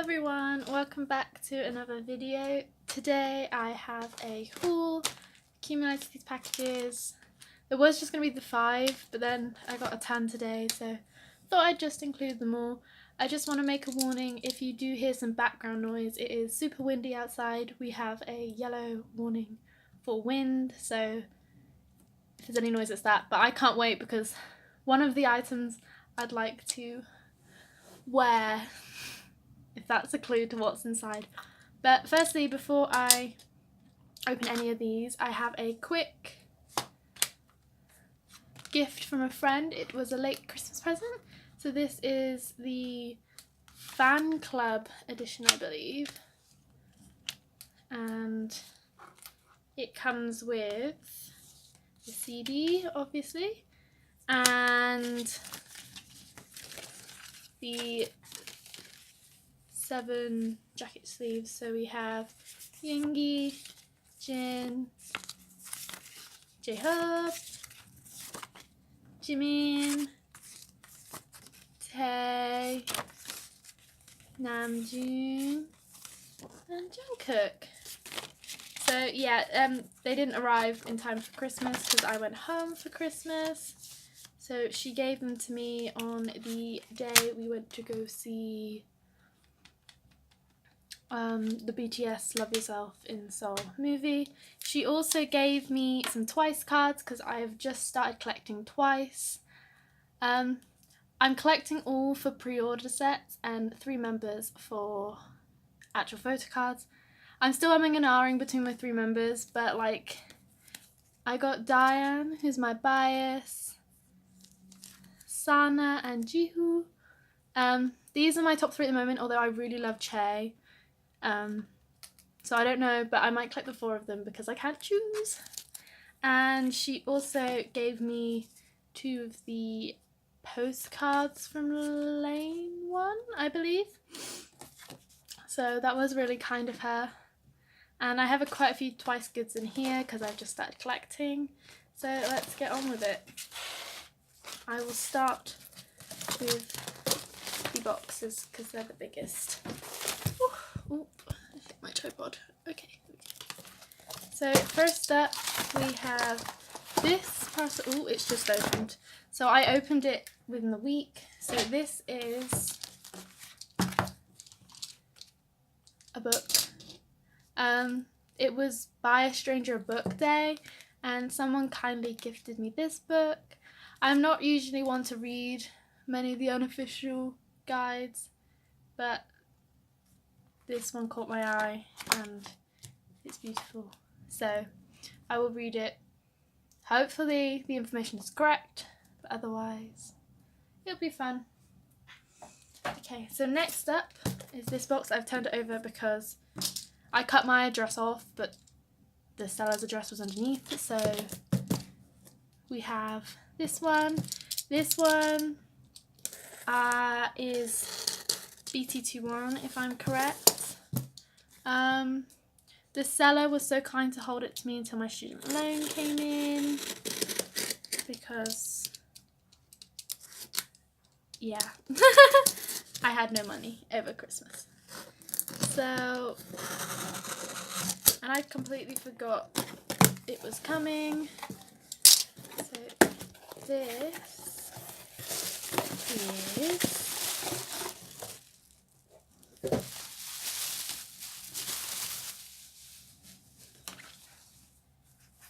everyone, welcome back to another video. Today I have a haul, accumulated these packages. There was just going to be the 5, but then I got a 10 today, so thought I'd just include them all. I just want to make a warning, if you do hear some background noise, it is super windy outside. We have a yellow warning for wind, so if there's any noise it's that. But I can't wait because one of the items I'd like to wear, if that's a clue to what's inside. But firstly, before I open any of these, I have a quick gift from a friend. It was a late Christmas present. So this is the fan club edition, I believe. And it comes with the CD, obviously, and the 7 jacket sleeves. So we have Yingy, Jin, J-Hub, Jimin, Tae, Namjoon, and Jungkook. So yeah, they didn't arrive in time for Christmas because I went home for Christmas. So she gave them to me on the day we went to go see the BTS Love Yourself in Seoul movie. She also gave me some Twice cards because I have just started collecting Twice. I'm collecting all for pre-order sets and 3 members for actual photo cards. I'm still umming and ahhing between my 3 members, but like, I got Diane, who's my bias, Sana and Jihu. These are my top 3 at the moment, although I really love Che. So I don't know, but I might collect the 4 of them because I can't choose. And she also gave me 2 of the postcards from Lane 1, I believe. So that was really kind of her. And I have quite a few Twice goods in here because I've just started collecting. So let's get on with it. I will start with the boxes because they're the biggest. Ooh, I hit my tripod. Okay. So first up we have this parcel. Oh, it's just opened. So I opened it within the week. So this is a book. It was Buy a Stranger a Book Day, and someone kindly gifted me this book. I'm not usually one to read many of the unofficial guides, but this one caught my eye and it's beautiful. So I will read it. Hopefully the information is correct, but otherwise it'll be fun. Okay, so next up is this box. I've turned it over because I cut my address off, but the seller's address was underneath. So we have this one. This one is BT21, if I'm correct. The seller was so kind to hold it to me until my student loan came in, because yeah, I had no money over Christmas. So, and I completely forgot it was coming. So this is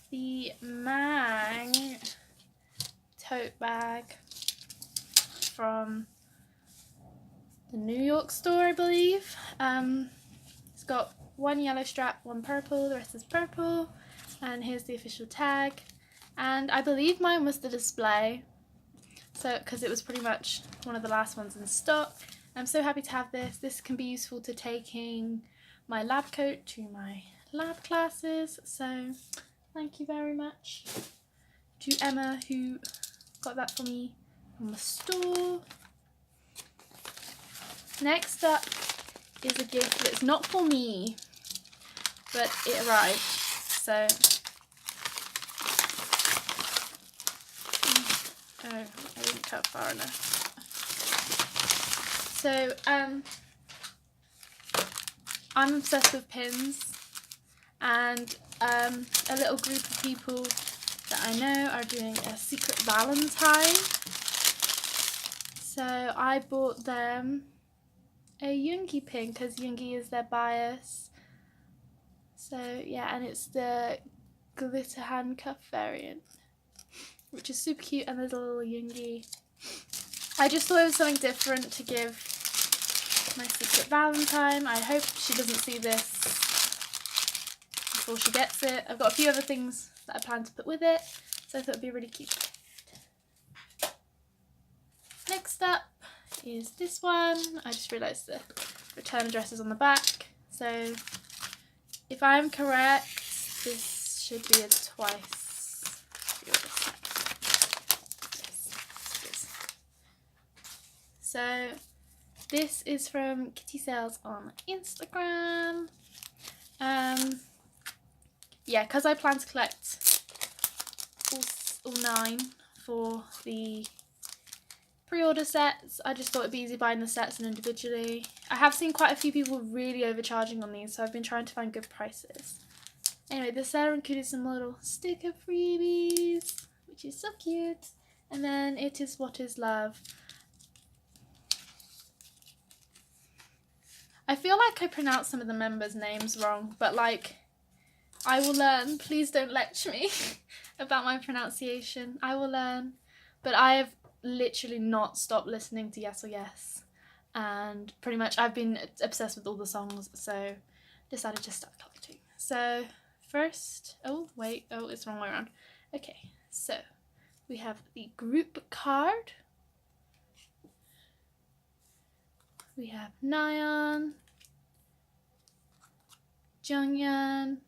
the Mang tote bag from the New York store, I believe. It's got 1 yellow strap, 1 purple, the rest is purple, and here's the official tag. And I believe mine was the display, so because it was pretty much one of the last ones in stock. I'm so happy to have this. This can be useful to taking my lab coat to my lab classes, so thank you very much to Emma who got that for me from the store. Next up is a gift that's not for me, but it arrived. So, oh, I didn't cut far enough. So, I'm obsessed with pins, and a little group of people that I know are doing a secret Valentine. So I bought them a Yoongi pin because Yoongi is their bias. So yeah, and it's the glitter handcuff variant, which is super cute, and there's a little Yoongi. I just thought it was something different to give my secret Valentine. I hope she doesn't see this before she gets it. I've got a few other things that I plan to put with it, so I thought it'd be really cute. Next up is this one. I just realised the return address is on the back. So if I'm correct, this should be a twice pre-order set. Yes, it is. So this is from Kitty Sales on Instagram. Yeah, because I plan to collect all 9 for the pre-order sets, I just thought it'd be easy buying the sets and individually. I have seen quite a few people really overcharging on these, so I've been trying to find good prices. Anyway, this set included some little sticker freebies, which is so cute. And then It Is What Is Love. I feel like I pronounced some of the members' names wrong, but like, I will learn. Please don't lecture me about my pronunciation. I will learn. But I have literally not stopped listening to Yes or Yes, and pretty much I've been obsessed with all the songs, so decided to start collecting. So first, it's the wrong way around. Okay, so we have the group card. We have Nayeon, Junghyun,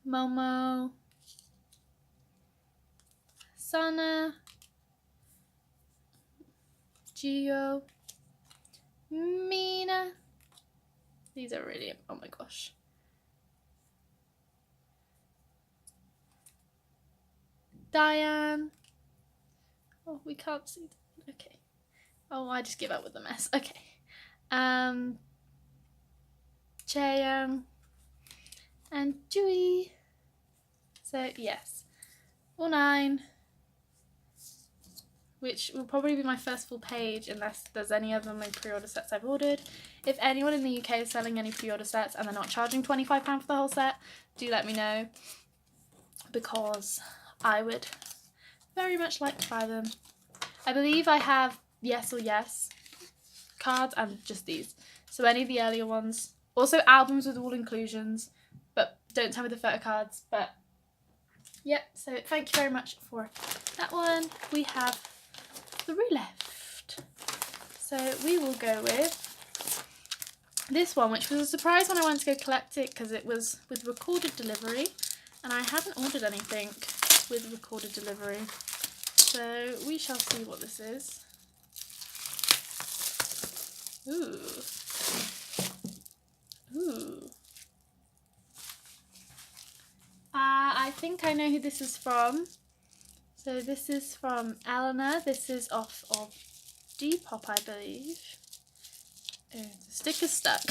Momo, Sana, Gio, Mina. These are really, oh my gosh. Diane. Oh, we can't see that. Okay. Oh, I just give up with the mess. Okay. Chaeyoung and Jui. So yes, all 9, which will probably be my first full page unless there's any other pre-order sets I've ordered. If anyone in the UK is selling any pre-order sets and they're not charging £25 for the whole set, do let me know, because I would very much like to buy them. I believe I have Yes or Yes cards and just these, so any of the earlier ones. Also albums with all inclusions, but don't tell me the photo cards. But yep, so thank you very much for that one. We have 3 left. So we will go with this one, which was a surprise when I went to go collect it because it was with recorded delivery, and I haven't ordered anything with recorded delivery. So we shall see what this is. Ooh. Ooh. I think I know who this is from. So this is from Eleanor. This is off of Depop, I believe. Oh, the sticker's stuck.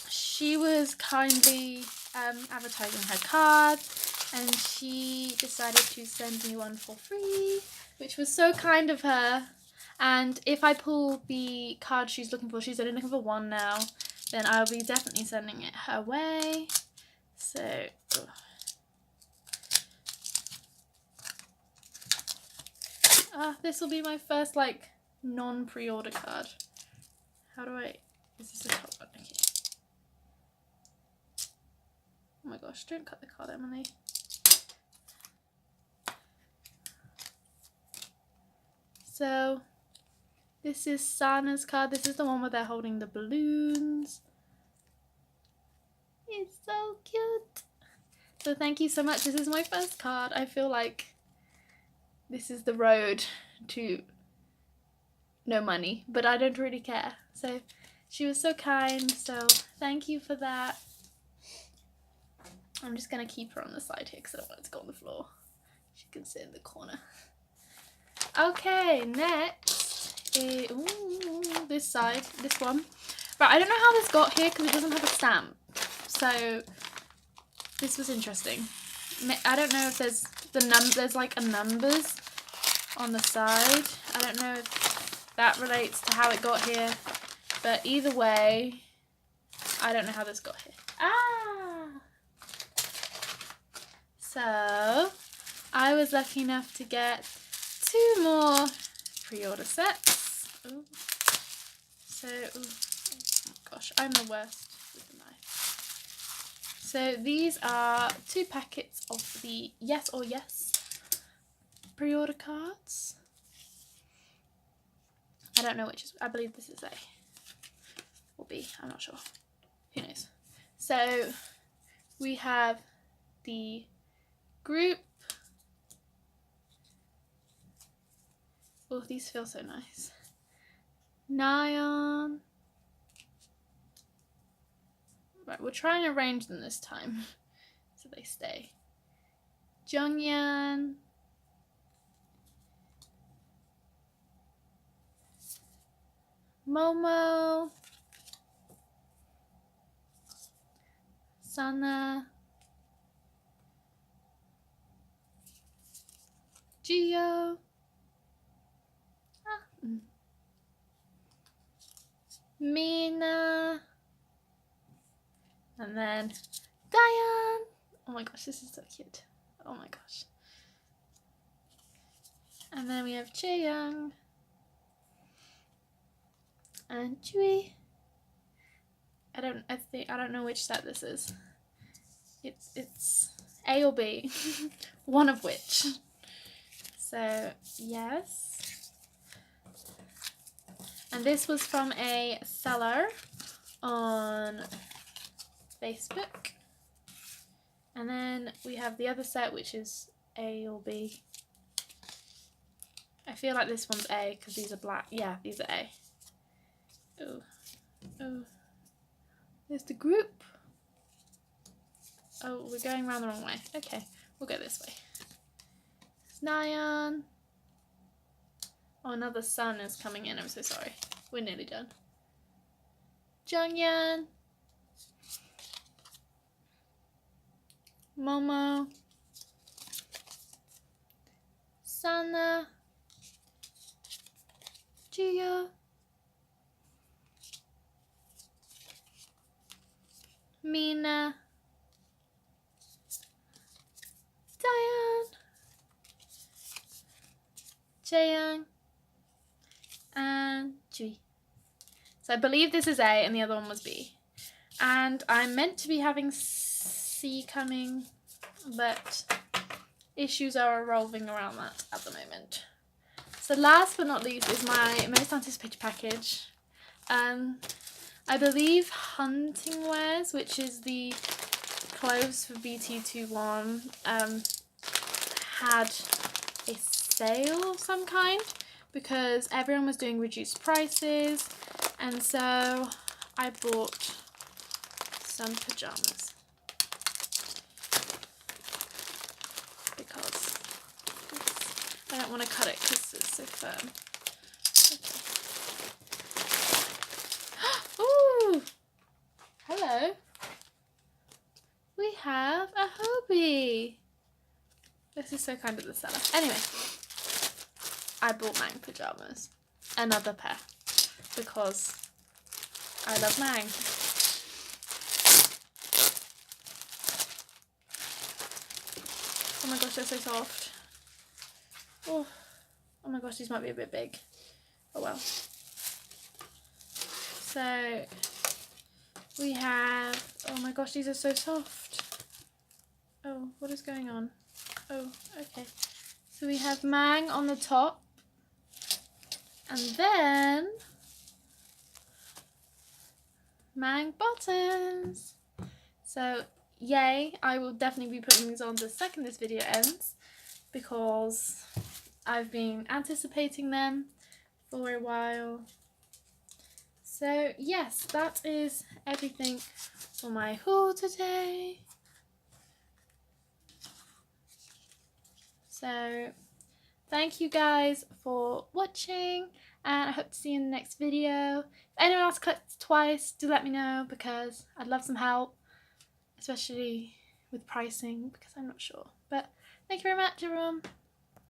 She was kindly advertising her card, and she decided to send me one for free, which was so kind of her. And if I pull the card she's looking for, she's only looking for 1 now, then I'll be definitely sending it her way. So this will be my first like non-pre-order card. How do I, is this the top one? Okay. Oh my gosh, don't cut the card, Emily. So this is Sana's card. This is the one where they're holding the balloons. It's so cute. So thank you so much. This is my first card. I feel like this is the road to no money, but I don't really care. So she was so kind, so thank you for that. I'm just going to keep her on the side here because I don't want it to go on the floor. She can sit in the corner. Okay, next is, ooh, this side, this one. But I don't know how this got here because it doesn't have a stamp. So this was interesting. I don't know if there's there's like a numbers on the side. I don't know if that relates to how it got here. But either way, I don't know how this got here. Ah! So I was lucky enough to get 2 more pre-order sets. Ooh. So, oh my gosh, I'm the worst with the knife. So these are 2 packets of the Yes or Yes pre-order cards. I don't know which is, I believe this is A or B, I'm not sure. Who knows? So we have the group. Oh, these feel so nice. Nyan. Right, we'll try and arrange them this time so they stay. Jungyan. Momo. Sana. Gio. Mina. And then Diane. Oh my gosh, this is so cute. Oh my gosh. And then we have Chaeyoung and Jui. I don't know which set this is. It's A or B. One of which. So yes. And this was from a seller on Facebook. And then we have the other set, which is A or B. I feel like this one's A because these are black. Yeah, these are A. Oh, oh. There's the group. Oh, we're going around the wrong way. Okay, we'll go this way. It's Nyan. Oh, another sun is coming in. I'm so sorry. We're nearly done. Jungyan. Momo. Sana. Gio. Mina. Diane. Chaeyoung. And Jui. So I believe this is A and the other one was B. And I'm meant to be having C coming, but issues are revolving around that at the moment. So last but not least is my most anticipated package. I believe Hunting Wears, which is the clothes for BT21, had a sale of some kind because everyone was doing reduced prices, and so I bought some pajamas because I don't want to cut it because it's so firm. Okay. Ooh! Hello. We have a Hobie. This is so kind of the seller. Anyway, I bought Mang pajamas. Another pair. Because I love Mang. Oh my gosh, they're so soft. Oh my gosh, these might be a bit big. Oh well. So we have, oh my gosh, these are so soft. Oh, what is going on? Oh, okay. So we have Mang on the top. And then Mang bottoms. So yay, I will definitely be putting these on the second this video ends because I've been anticipating them for a while. So yes, that is everything for my haul today. So thank you guys for watching, and I hope to see you in the next video. If anyone else collects twice, do let me know, because I'd love some help, especially with pricing, because I'm not sure. But thank you very much, everyone.